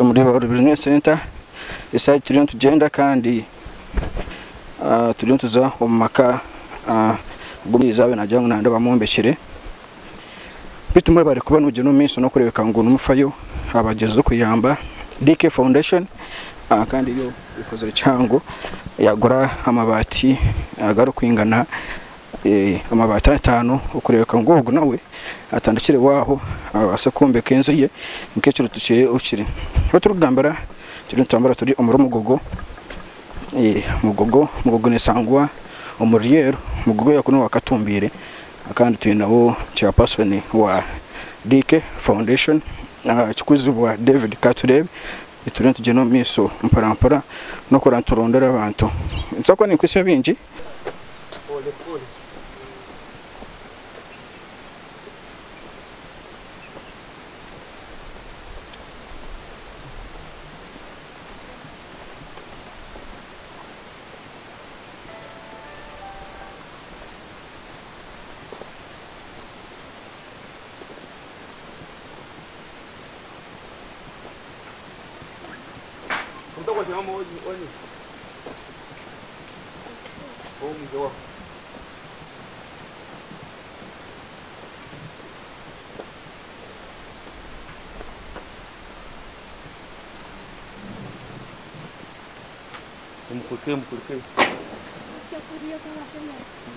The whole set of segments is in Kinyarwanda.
muri Business Center isa turiyo tugenda kandi turiyo tuza umaka gumizabe najyango nande bamumbekire bituma bari kubana ugeno minsi no kurebeka ngo numufayo abageze kuyamba DK Foundation kandi yo ikoze cyango yagura amabati agaro kwingana amabati 5 ukurebeka ngo ubwo nawe atandikire waho asakumbe kenzo ye mukecuru tuciye ukiri ho turugambara turi umugogo mugogo ne sangwa umuriyero mugogo yakuno wakatumbire kandi tuyinabo cya person wa DK Foundation chikuzibwa David Katurebe ituri tugeno miso mparampara no kuranturondera abantu nsako ni kwise bingi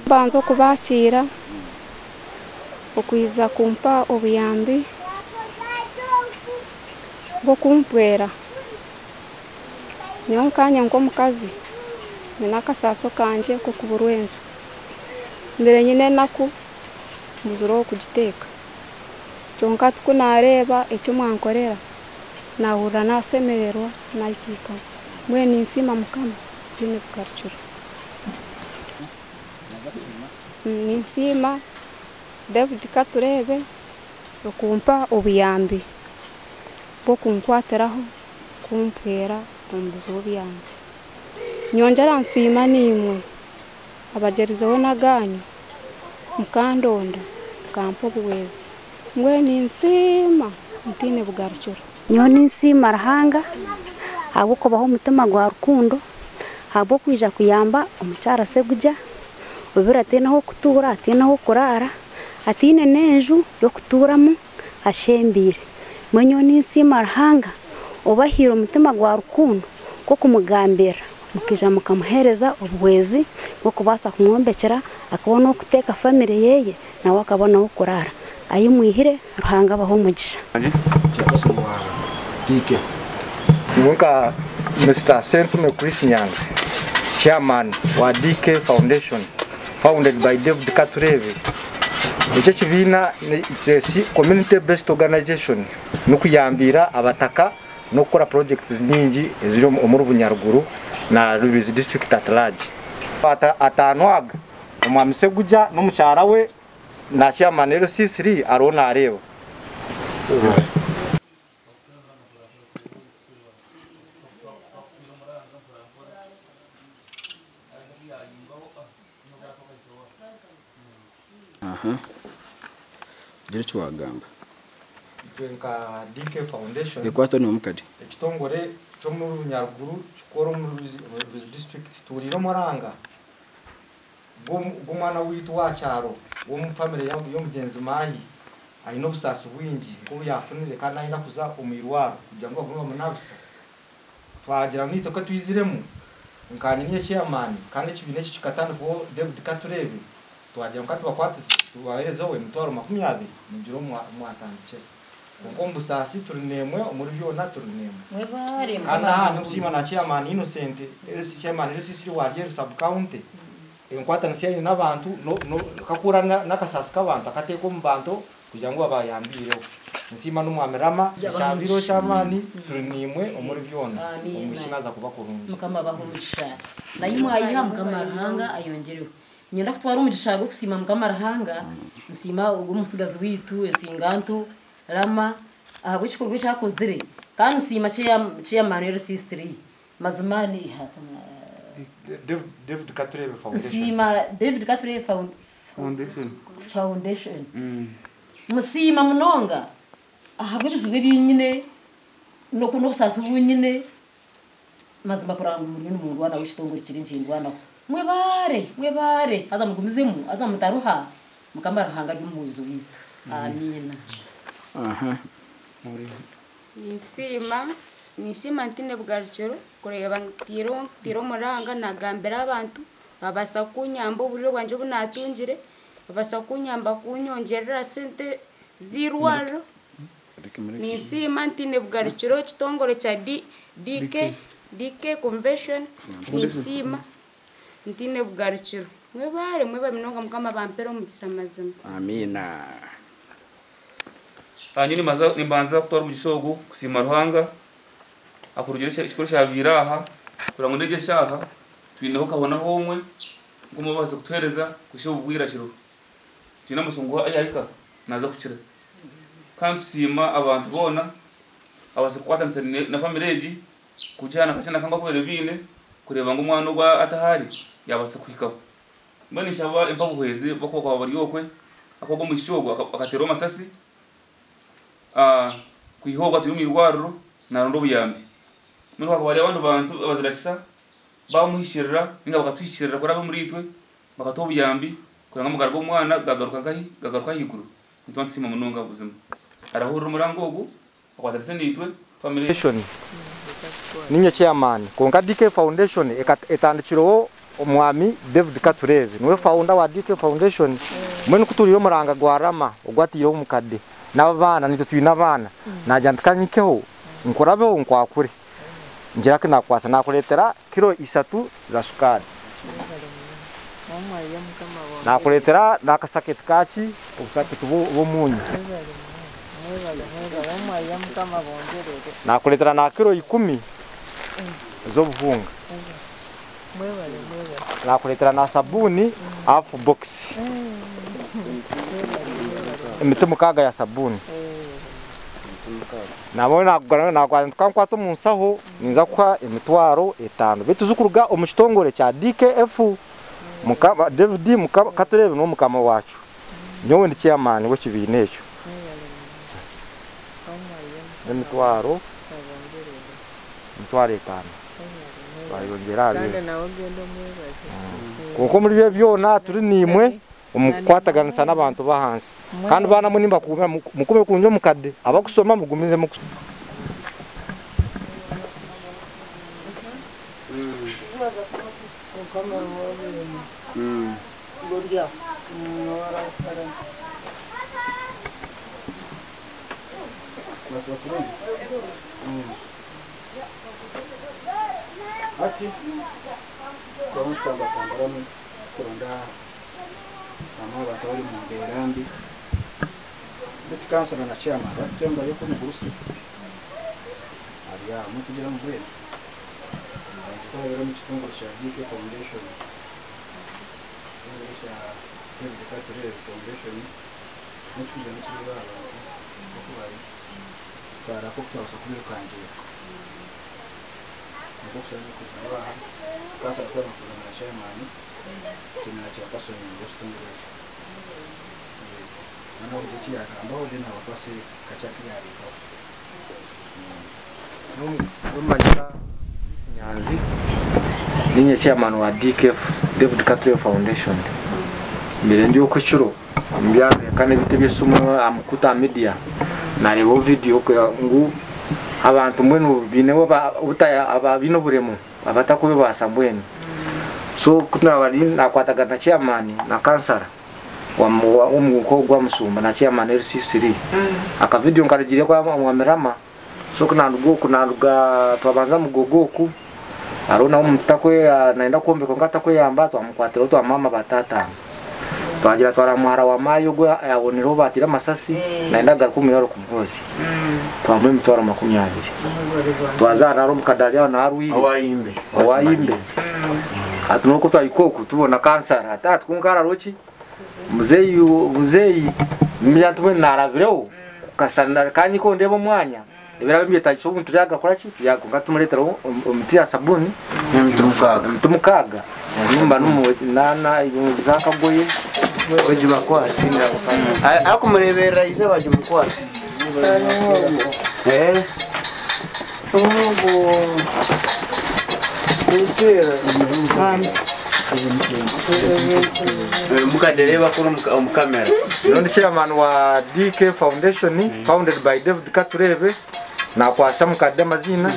banzo kubakira okwiza kumpa obuyambi bwo kumpwera nyonkanya ngo mukazi ninakasaso kanje ko kuburwenzo mbere nyine naku muzuro kugiteka cyonka tukunareba icyo mwankorera nahura nasemererwa nakika mwe ninsima mukama dine bukarcura ninsima David Katurebe okumpa obuyambi bwo kunkwateraho kumpwera umbuzo byanje nyongera nsima nimwe abagerizeho naganyu mukandonda kampo buwezi mwe ninsima mutine bugarcura nyoni nsima rahanga abo kubaho umutima gwa rukundo abo kwija kuyamba umucara seguja ubira tenaho kutura tenaho kurara atine neju yo kuturamo ashembire mwe nyoni nsima rahanga obahira umutima gwa rukundo ko kumugambira mukija mukamuhereza obwezi bwo kubasa kumwombekera akabona okuteka family yeye nawe akabona okurara ayimwihire ruhanga baho mugisha DK Nunca Mr. Sentume Chris Nyanzi, chairman wa DK Foundation, founded by David Katurebe. Icyo kibina ni community based organization no kuyambira abataka no gukora projects nyingi ziri mu Bunyaruguru na Rubizi district at large. Atanwaga umwamise guja no mucyara we na chairman RC3 arona areba. Diricho wagamba Twenka DK Foundation ekwato ni omukadi ekitongore cyo mu Bunyaruguru cikoro mu Rubizi district turiro moranga gumwana witu wacyaro wo mu family yangu yo mugenzi mayi ayino busasi bwingi ko yafunire kandi ayina kuza umwirwaro kugira ngo agomba munabisa twagira nito ko twiziremo nkanye niye chairman kandi kibine kikatana ko David Katurebe twagira ngo twakwatse tubahereza we mutwaro 20 mugiro mwatanze kuko mbusasi turinemwe muri byona turinemwe mwebare kana hano msima na chairman Innocent ese chairman ese siri wariye sub county enkwata nsiye n'abantu no kakura nakasasi kabantu akateko mu bantu kugira ngo abayambire nsima n'umwamerama cyabiro cyamani turinimwe muri byona umushinaza kuba kurungi mukama bahumisha nayimwe ayiha mukama rahanga ayongereho nyenda kutwara umugishago kusima mukama rahanga nsima ubwo musigazi witu esinganto rama ahubwo ikikorwa cyakozere kandi nsima cya Manuel C3 mazimani ihatana David Katurebe Foundation nsima David Katurebe Foundation musima munonga ahabwo bizibe binyine no kuno busasa ubunyine mazima kuranga umuntu n'umuntu wana wishitongora kirindwana mwebare azamugumizemu azamutaruha mukambara hanga ry'umuzi witu amina nisima ntine bwaricero kureba tiro muranga nagambira abantu babasa kunyamba uburiro bwanje bunatungire babasa kunyamba kunyongerera sente zirwaro nisima ntine bwaricero kitongore cha DK convention nisima ntine bwaricero mwebare minonga mukama bampero mukisamazima amina hanyuma nimbanza kutora mu gisogo kusima ruhanga akurugero cy'ikoro cya biraha kurango ndege shaha twinaho kabona homwe ngumo baza kutwereza kusho ubwira kiro tina musungu ayayika naza kucira kandi sima abantu bona abase kwatanse na famileji kujana kacana kanga kubere bine kureba ngo umwana ugwa atahari yabase kwikabo mbani shaba impabuheze bako kwa bari yokwe akogo mu kicogo akatero masasi kuihoga tuyumi rwaruro narondo buyambi muri bakabari abantu bazirakisa bamuhishirira ninga bakatwishirira kora muri itwe bakatoba yambi kuranga mugargo umwana gagaruka higuru ntwa nsima munonga buzima arahurira umurango ogu akwadarese nitwe family ninye chairman konka DK Foundation etandikiro omwami David Katurebe niwe founder wa DK Foundation mwene kuturiyo muranga gwarama ogwatiro umukade n'abana nito twina abana najandikanyikeho nkorabeho nkwakure njira kinakwasa nakuletera kilo 3 za sukari nakuletera nakasaketi kachi ubusaketi bomunyu nakuletera na kilo 10 zo buhunga nakuletera na sabuni half box imitemukaga ya sabuni nabona nakwantuka munsaho ninza kwa emitwaro 5 betuzukuruga omukitongore cha DKF mukaba David mukaba Katurebe no mukama wacu nyowe ndi chairman we kibinecho emitwaro 5 bayongera kuko muri byo byona turi nimwe umukwataganisa n'abantu bahansi kandi bana munimba mukume kunjo mukade abakusoma mugumize mukusoma ati kwa mutamba tangarami kuronda mama batawali mu ngerambi ndetse kansana na chairman batemba yo kumugurusi ariya mutugera mu bwene kwa rero mu kitungo cya DK Foundation cya David Katurebe Foundation mutugera mu kibuga abantu bari para ko twasa kubirukangira Boksanya kuzawa kasa kwa na chairman tunacha kaso ni Boston Road ana ujichi ya ambao dina wapasi kachaki ya riko n'umanyika Nyanzi ninye chairman wa DKF David Katurebe Foundation mbere ndi okwichuro mbyambe kane bitebye sumo amukuta media na rebo video ko ngu abantu mwenu binewo utaya ababino buremo abatakube basambweni so kuna bali nakwataga na chairman na kansara wa mukogwa musumba na chairman RC3 aka video nkarigire kwa mwamerama so kuna nduga twabanza mugogoku arona umutakwe naenda kuombe kongata kwe yamba twamukwatira to mama batata twagira twara muhara wa mayo gwa yabonero batira masasi naenda garukumira yaro kuvozi twamwe mutwara 20 twazana ro mukadalia na haruyi awayimbe atunoko twayikoku tubona kansara atatu kunkara rochi muzeyi myantumwe naravireo kastana kanyiko ndebo mwanya ibira bimyeta cyo buntu yaga korachi yago ngatumuletera umuti ya sabuni mtumukaga nyumba numu nana ibuzaka goye weji bakwasi ndira gufanya akumurebera ize baje mukwasi mukadereva kuri umukamera Ndi chairman wa DK Foundation founded by David Katurebe na kwasa mukadde amazina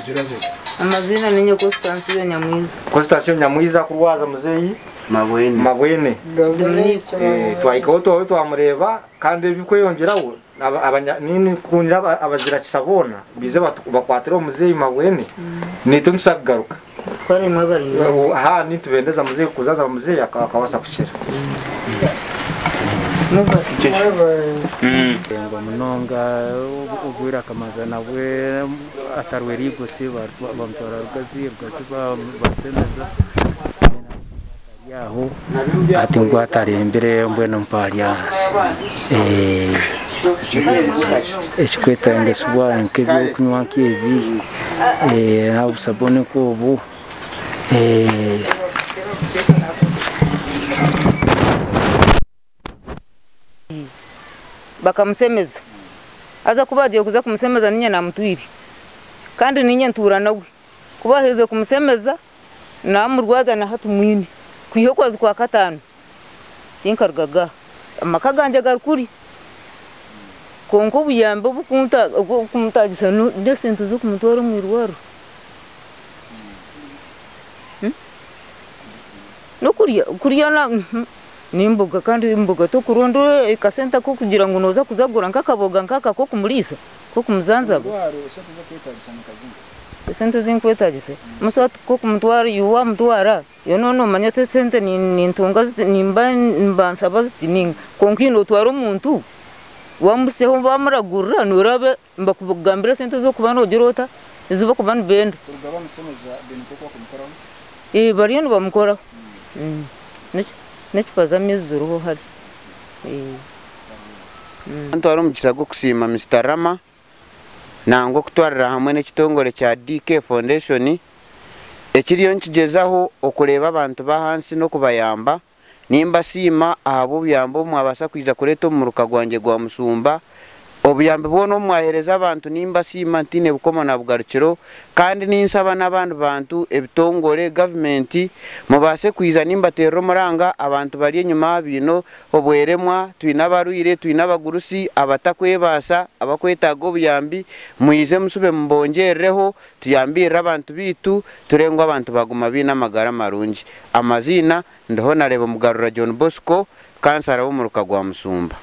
ninyo Constance Nyamwiza. Constance Nyamwiza kurwaza muzeyi Mabwene twaikaho towe twamureba kandi bikweyongeraho nini kunira abazira kisabona bize bakwatira muzeyi Mabwene nitumsagaruka Kwari mwabari aha nitubendeza muzeyi kuzaza muzeyi akawasa kuchira ngo munonga ugwira kamaza nawe atarwe rigose bamtora rugazi basemeza yaho ati ngo atarembere mbwene mpalianse echikweta ngesubwa nkebyo kunywa kivi na usabone kobu bakamusemeza aza kubagiye kuza kumusemeza ninye namutwiri kandi ninye ntura nawe kubahirize kumusemeza namurwaza na hatu mwini kwiho kwazi kwa katano tinkarugaga amakaganje garukuri konko buyambe bukumutagisa no sente zo kumutwara mwirwaro no kuriya na nimboga kandi imboga to kurondo ikasenta ko kugira ngo noza kuzagura nkakaboga nkaka ko kumulisa ko kumuzanzaba sente zinkwetagise musa ko kumutwara yuwa mutwara yo nono manyate sente ni ntunga nimba nsaba zininga konkino twara umuntu wamuseho bamuragurira nurabe mbakugambira sente zo kubana ogirota izuba kubana benda bariyo bamukora nekipaza mizuru hari ntwara umugisha go kusima Mr. Rama nango kutwarira hamwe n'ekitongole kya DK Foundation ekiriyo nkigezaho okureba abantu bahansi no kubayamba nimba sima abo byambo mwabasa kwiza kureta mu rukagwange gwa musumba obuyambe bono mwahereza abantu nimba sima ntine bukoma na bugarukiro kandi ninsaba n'abantu bantu ebitongole government mubase kwiza nimba terro muranga abantu bari enyuma bino obweremwa twina baruire twina bagurusi abatakwebasa abakwetaga obuyambi muyize musube mbongereho tuyambira abantu bitu turengwa abantu baguma bina magara marungi amazina ndaho nareba mugarura John Bosco kansara wo mu rukagwa musumba.